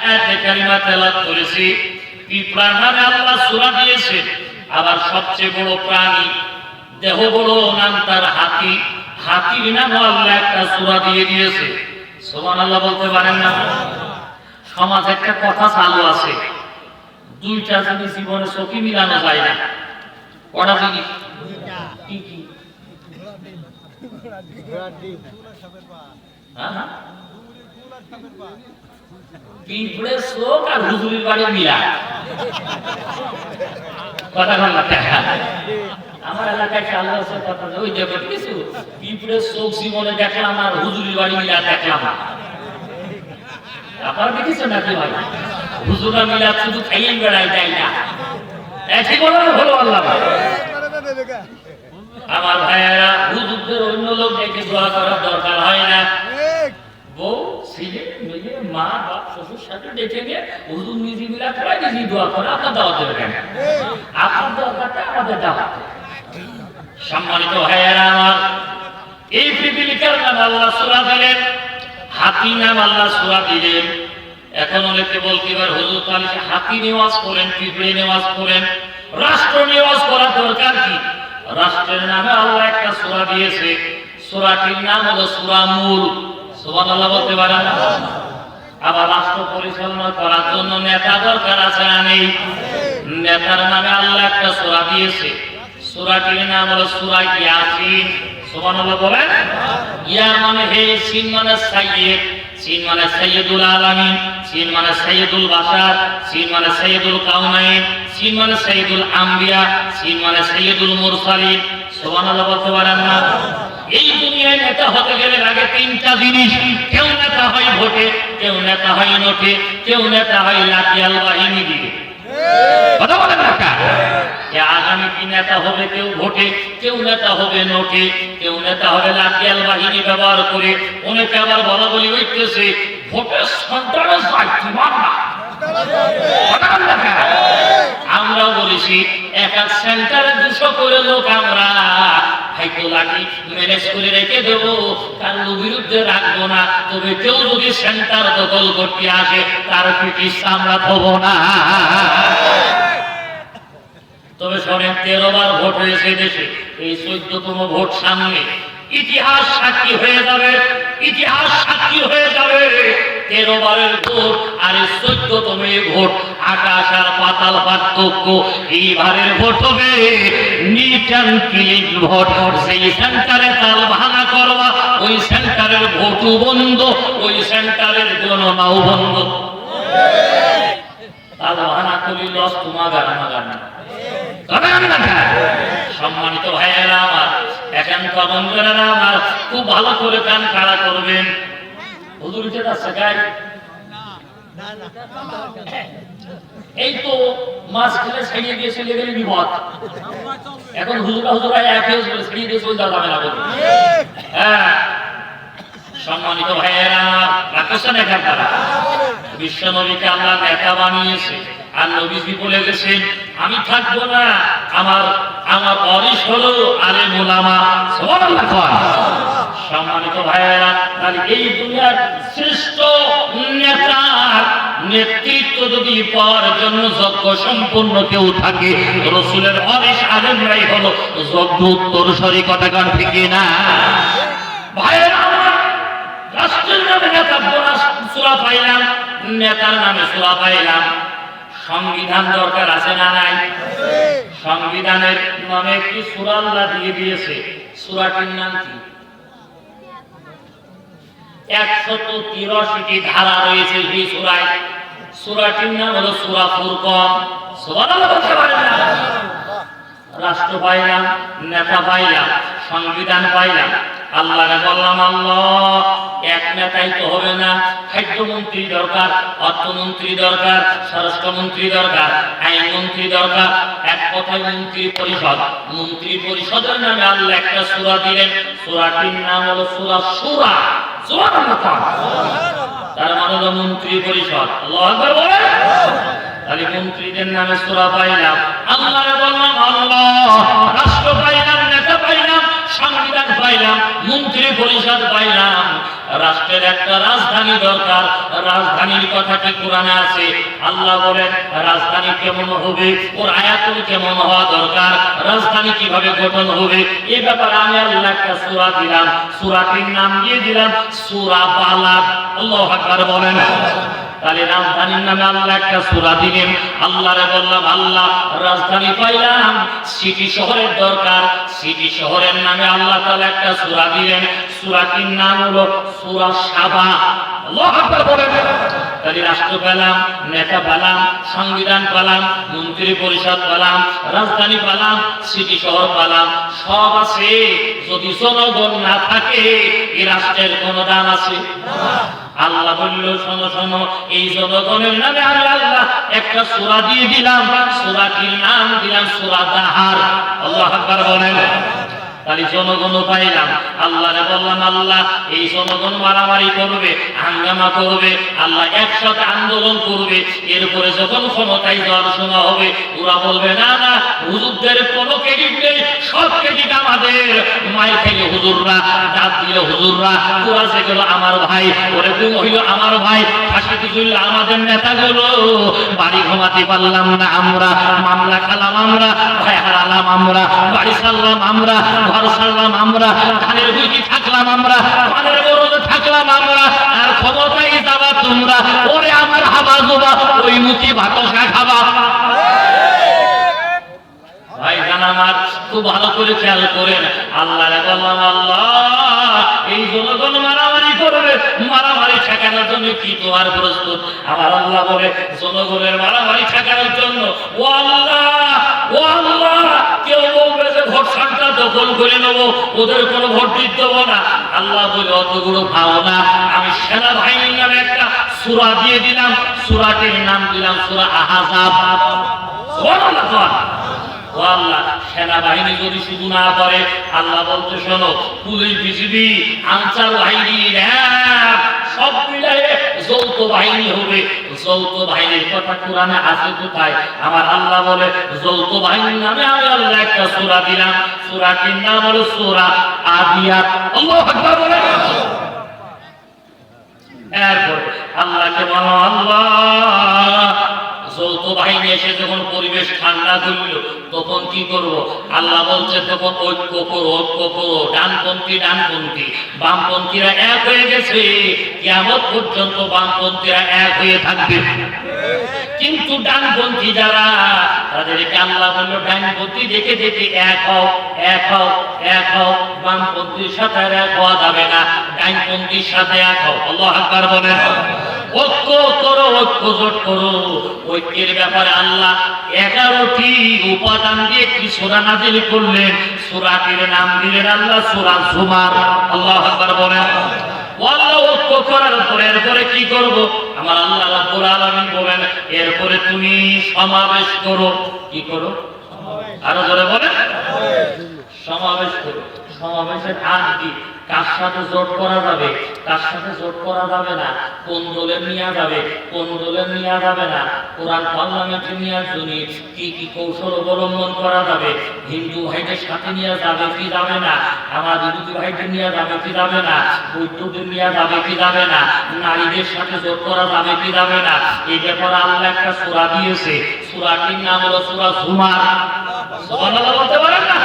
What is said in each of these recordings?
আয়াতে কারিমা তেলাওয়াত করেছি। পিঁপড়ার নামে আল্লাহ সূরা দিয়েছেন। আবার সবচেয়ে বড় প্রাণী, দেহ বড়, নাম তার হাতি। হাতির নামও আল্লাহ একটা সূরা দিয়ে দিয়েছে। সুবহানাল্লাহ বলতে পারেন না? সমাজ একটা কথা চালু আছে, দুইটা জিনিস জীবনে চোখে মিলানো যায় না। কটা জিনিস? কি কি? পিঁপড়ের চোখ আর হুজুরের বাড়ি মিলা। কথা বল না। আমার এলাকায় চালু আছে কথা, ওই দেখো কিছু পিঁপড়ের চোখ জীবনে দেখলাম আর হুজুরের বাড়ি মিলা দেখলাম না। আপনারা দেখেছেন নাকি ভাই? হুজুরা মিলা শুধু খাইয়ে বেড়ায়, তাই না? ঠিক বলো না? ভালো আল্লাহ আমার ভাইয়েরা, হুজুরদের অন্য লোক দেখে দোয়া করার দরকার হয় না। বউ, ছেলে, মেয়ে, মা, বাপ, শ্বশুর সাথে ডেকে গিয়ে হুজুর নিজে মিলা করে নিজেই দোয়া করে। আপনার দাওয়াত দেবে কেন? আপনার দরকারটা আমাদের দাওয়াত। সম্মানিত ভাইয়েরা আমার, এই পিপিলিকার নাম আল্লাহ সূরা দিলেন, হাতি নাম আল্লাহ সূরা দিলেন। এখন অনেকে বলতে পারে হুজুর তাহলে হাতি নেওয়াজ করেন, পিঁপড়ে নেওয়াজ করেন, রাষ্ট্র নেওয়াজ করার দরকার কি? রাষ্ট্রের নামে আল্লাহ একটা সূরা দিয়েছে। সূরাটির নাম হলো সূরা মুলক। সুবহানাল্লাহ বলতে পারেন না? আবার রাষ্ট্র পরিচালনা করার জন্য নেতা দরকার আছে না নেই? নেতার নামে আল্লাহ একটা সূরা দিয়েছে। সূরাটির নাম হলো সূরা ইয়াসিন। সুবহানাল্লাহ বলেন। ইয়া মানে হে, সিন মানে সাইয়্যিদ, সিন মানে সাইয়্যিদুল আলামিন, সিন মানে সাইয়্যিদুল বাশার, সিন মানে সাইয়্যিদুল কাউনাইন, সিন মানে সাইয়্যিদুল আম্বিয়া, সিন মানে সাইয়্যিদুল মুরসালিন। সুবহানাল্লাহ বলতে পারেন না? এই দুনিয়ায় নেতা হতে গেলে আগে তিনটা জিনিস। কেউ নেতা হয় ভোটে, কেউ নেতা হয় নোটে, কেউ নেতা হয় লাঠিয়াল বাহিনী দিয়ে। কথা বলেন না? আগামী কি নেতা হবে? কেউ ভোটে, কেউ নেতা হবে নোটে, কেউ নেতা হবে লাঠিয়াল বাহিনী ব্যবহার করে। অনেকে আবার বলা বলি হইতেছে ভোটের সন্তানের দায়িত্ববান না। আমরা বলেছি এক এক সেন্টারে 200 করে লোক আমরা হয়তো লাঠি ম্যানেজ করে রেখে দেবো, কারোর বিরুদ্ধে রাখবো না। তবে কেউ যদি সেন্টার দখল করতে আসে তার পিঠে আমরা থবো না। তবে শোনেন, 13 বার ভোট হয়েছে দেশে, এই 14তম ভোট সামনে। ইতিহাস সাক্ষী হয়ে যাবে, ইতিহাস সাক্ষী হয়ে যাবে 13 বারের ভোট আর 14তম ভোট। আকাশ আর পাতাল পার্থক্য। এইবারের ভোট হবে নিট অ্যান্ড ক্লিন ভোট। সেই সেন্টারে তাল ভাঙা করবা, ওই সেন্টারের ভোটও বন্ধ, ওই সেন্টারের গণনাও বন্ধ। তাল ভাঙা করি লস তোমাগার আমাগার না। সম্মানিত ভাইয়েরা আমার, একান্ত বন্ধুরা আমার, খুব ভালো করে কান খাড়া করবেন। হুজুর উঠে যাচ্ছে গায়ে, এই তো মাছ খেলে ছেড়িয়ে দিয়ে চলে গেলে বিপদ। এখন হুজুরা হুজুরা একই বলে ছেড়িয়ে দিয়ে চলে যাবে না বলে। হ্যাঁ, সম্মানিত ভাইয়েরা আমার, রাখছেন এখানকার বিশ্ব নবীকে আল্লাহ নেতা বানিয়েছে। আর নবীজি বলে গেছেন আমি থাকবো না, আমার আমার ওয়ারিস হলো আলেম উলামা। সুবহানাল্লাহ। সম্মানিত ভাইয়েরা, তাহলে এই দুনিয়ার শ্রেষ্ঠ নেতার নেতৃত্ব যদি পাওয়ার জন্য যোগ্য সম্পন্ন কেউ থাকে, রাসূলের ওয়ারিস আলেমরাই হলো যোগ্য উত্তরসূরি। কথা কান ঠিক না ভাইয়েরা? রাষ্ট্রের নামে নেতা সূরা পাইলাম, নেতার নামে সূরা পাইলাম। সংবিধান দরকার আছে না নাই? সংবিধানের নামে একটি সূরা আল্লাহ দিয়ে দিয়েছে। সূরাটির নাম কি? 183টি ধারা রয়েছে এই সূরায়। সূরাটির নাম হলো সূরা ফুরকান। সুবহানাল্লাহ বলতে পারেন না? রাষ্ট্র পাইলাম, নেতা পাইলাম, সংবিধান পাইলাম। আল্লাহরে বললাম আল্লাহ এক নেতাই তো হবে না, খাদ্যমন্ত্রী দরকার, অর্থমন্ত্রী দরকার, স্বরাষ্ট্রমন্ত্রী দরকার, আইনমন্ত্রী দরকার। এক কথায় মন্ত্রী পরিষদ। মন্ত্রী পরিষদের নামে আল্লাহ একটা সূরা দিলেন। সূরাটির নাম হলো সূরা শূরা। সুবহানাল্লাহ। তার মানে হলো মন্ত্রী পরিষদ। আল্লাহু আকবার বলেন। তাহলে মন্ত্রীদের নামে সূরা পাইলাম। আল্লাহরে বললাম আল্লাহ রাষ্ট্র পাইলাম, নেতা পাইলাম, সংবিধান পাইলাম, মন্ত্রী পরিষদ পাইলাম, রাষ্ট্রের একটা রাজধানী দরকার। রাজধানীর কথা কি কোরআনে আছে? আল্লাহ বলেন রাজধানী কেমন হবে, ওর আয়াতন কেমন হওয়া দরকার, রাজধানী কিভাবে গঠন হবে, এ ব্যাপারে আমি আল্লাহ একটা সূরা দিলাম। সূরাটির নাম দিয়ে দিলাম সূরা বালাদ। আল্লাহু আকবার বলেন। তাহলে রাজধানীর নামে আল্লাহ একটা সূরা দিলেন। আল্লাহরে বললাম আল্লাহ রাজধানী পাইলাম, সিটি শহরের দরকার। সিটি শহরের নামে আল্লাহ তাআলা একটা সূরা দিলেন। সূরাটির নাম হলো সূরা সাবা। আল্লাহু আকবার বলেন। তাহলে রাষ্ট্র পেলাম, নেতা পেলাম, সংবিধান পেলাম, মন্ত্রী পরিষদ পেলাম, রাজধানী পেলাম, সিটি শহর পেলাম, সব আছে। যদি জনগণ না থাকে এই রাষ্ট্রের কোনো দাম আছে? আল্লাহ বলল শোনো শোনো, এই জনগণের নামে আমি আল্লাহ একটা সূরা দিয়ে দিলাম। সূরাটির নাম দিলাম সূরা দাহার। আল্লাহু আকবার বলেন। তাহলে জনগণ পাইলাম। আল্লাহরে বললাম আল্লাহ এই জনগণ মারামারি করবে, হাঙ্গামা করবে, আল্লাহ একসাথে আন্দোলন করবে। এরপরে যখন ক্ষমতায় যাওয়ার সময় হবে ওরা বলবে না না হুজুরদের কোনো ক্রেডিট নেই, সব ক্রেডিট আমাদের। মায়ের থেকে হুজুররা, ডাক দিল হুজুররা, ওরা যেগুলো আমার ভাই, ওরে গুম হইল আমার ভাই, ফাঁসিতে ঝুলল আমাদের নেতাগুলো। বাড়ি ঘুমাতে পারলাম না আমরা, মামলা খালাম আমরা, ভাই হারালাম আমরা, বাড়ি ছাড়লাম আমরা, ঘর ছাড়লাম আমরা, ধানের বুঝি থাকলাম আমরা, ধানের বরদে থাকলাম আমরা, আর ক্ষমতায় যাবা তোমরা। ওরে আমার হাবা জোবা, ওই মুখি ভাতসা খাবা। ভাই জান আমার খুব ভালো করে খেয়াল করেন। আল্লাহরে বললাম আল্লাহ এই জনগণ মারামারি করবে, মারামারি ঠেকানোর জন্য কি তোমার প্রস্তুত? আমার আল্লাহ বলে জনগণের মারামারি ঠেকানোর জন্য ও আল্লাহ, ও আল্লাহ, কেউ বলবে যে ভোট সংখ্যা দখল করে নেবো, ওদের কোনো ভোট দিতে দেবো না। আল্লাহ বলে অতগুলো ভাও না, আমি সেনাবাহিনীর নামে একটা সূরা দিয়ে দিলাম। সূরাটির নাম দিলাম সূরা আহজাব। সুবহানাল্লাহ। আল্লাহ সেনাবাহিনী যদি শুধু না করে, আল্লাহ বলতে শোনো পুলিশ, বিজিবি, আনসার বাহিনী, সব মিলাই যৌথ বাহিনী হবে। যৌথ বাহিনীর কথা কোরআনে আছে কোথায়? আমার আল্লাহ বলে যৌথ বাহিনীর নামে আমি আল্লাহ একটা সূরা দিলাম। সূরাটির নাম হলো সূরা আদিয়াত। আল্লাহু আকবার বলে। এরপর আল্লাহকে বলো আল্লাহ যৌথ বাহিনী এসে যখন পরিবেশ ঠান্ডা করল তখন কি করব? আল্লাহ বলছে তখন ঐক্য করো, ঐক্য করো। ডানপন্থী ডানপন্থী, বামপন্থীরা এক হয়ে গেছে। কিয়ামত পর্যন্ত বামপন্থীরা এক হয়ে থাকবে। কিন্তু ডানপন্থী যারা, তাদেরকে আল্লাহ বলল ডানপন্থী দেখে দেখে এক হও, এক হও, এক হও। বামপন্থীর সাথে এক হওয়া যাবে না, ডানপন্থীর সাথে এক হও। আল্লাহু আকবার বলেন। ঐক্য করো, ঐক্য জোট করো। ঐক্যের ব্যাপারে আল্লাহ 11টি উপাদান দিয়ে কি সূরা নাযিল করলেন। সূরাটির নাম দিলেন আল্লাহ সূরা জুমার। আল্লাহু আকবার বলেন। আল্লাহ ঐক্য করার পরে এরপরে কি করব? আমার আল্লাহ রাব্বুল আলামিন বলেন এরপরে তুমি সমাবেশ করো। কি করো? আরো জোরে বলেন। সমাবেশ করো। সমাবেশের আগ কি? কার সাথে জোট করা যাবে, কার সাথে জোট করা যাবে না, কোন দলে নেওয়া যাবে, কোন দলে নেওয়া যাবে না, কোরআন পার্লামেন্টে নেওয়ার জন্য কি কি কৌশল অবলম্বন করা যাবে, হিন্দু ভাইদের সাথে নেওয়া যাবে কি যাবে না, আমার বিরোধী ভাইদের নেওয়া যাবে কি যাবে না, বৌদ্ধদের নেওয়া যাবে কি যাবে না, নারীদের সাথে জোট করা যাবে কি যাবে না, এই ব্যাপারে আল্লাহ একটা সূরা দিয়েছে। সূরাটির নাম হলো সূরা জুমার। সুবহানাল্লাহ বলতে পারেন না?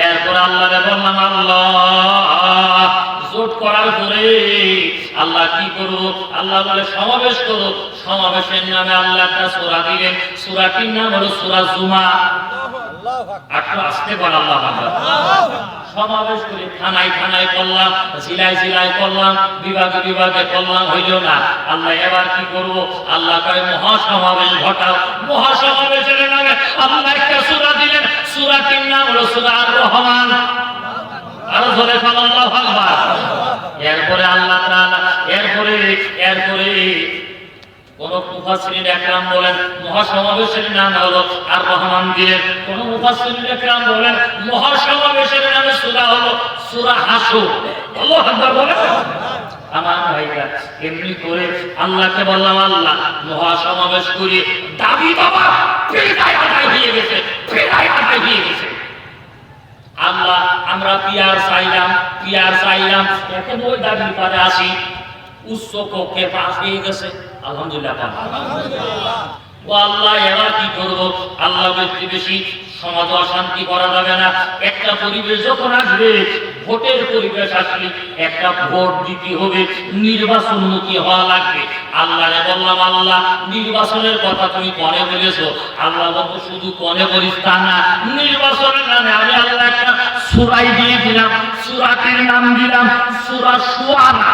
এরপর আল্লাহরে বললাম আল্লাহ জোট করার পরে আল্লাহ কি করবো? আল্লাহ বলে সমাবেশ করো। সমাবেশের নামে আল্লাহ একটা সূরা দিলেন। সূরাটির নাম হলো সূরা জুমা। একটু আসতে পার আল্লাহ আকবার। সমাবেশ করে থানায় থানায় করলাম, জেলায় জেলায় করলাম, বিভাগে বিভাগে করলাম, হইল না। আল্লাহ এবার কি করব? আল্লাহ কয় মহাসমাবেশ ঘটাও। মহাসমাবেশের নামে আল্লাহ একটা সূরা দিলেন। সূরাটির নাম হলো সূরা আর রহমান। আরো জোরে বলেন আল্লাহু আকবার। এরপরে আল্লাহ তাআলা এরপরে কোন মুফাসসিরিন একরাম বলেন মহাসমাবেশের নাম হলো আর রহমান দিলেন। কোন মুফাসসিরিন একরাম বলেন মহাসমাবেশের নামে সূরা হলো সূরা হাসর। আল্লাহু আকবার বলেন। আমার ভাইরা এমনি করে আল্লাহকে বললাম আল্লাহ মহাসমাবেশ করি দাবি বাবা ফেরাই আদায় হয়ে গেছে, ফেরাই আদায় হয়ে গেছে। আল্লাহ আমরা পিয়ার চাইলাম এখন ওই দাবির পারে আসি উচ্চ কক্ষে পাশ হয়ে গেছে আলহামদুলিল্লাহ ও আল্লাহ এবার কি করবো আল্লাহ বেশি সমাজ অশান্তি করা যাবে না একটা পরিবেশ যখন আসবে ভোটের পরিবেশ আসলে একটা ভোট দিতে হবে নির্বাচনমুখী হওয়া লাগবে আল্লাহরে বললাম আল্লাহ নির্বাচনের কথা তুমি কনে বলেছো আল্লাহ বলতো শুধু কনে বলিস তা না নির্বাচনের নামে আমি আল্লাহ একটা সূরা দিয়ে দিলাম সূরাটির নাম দিলাম সূরা শুআরা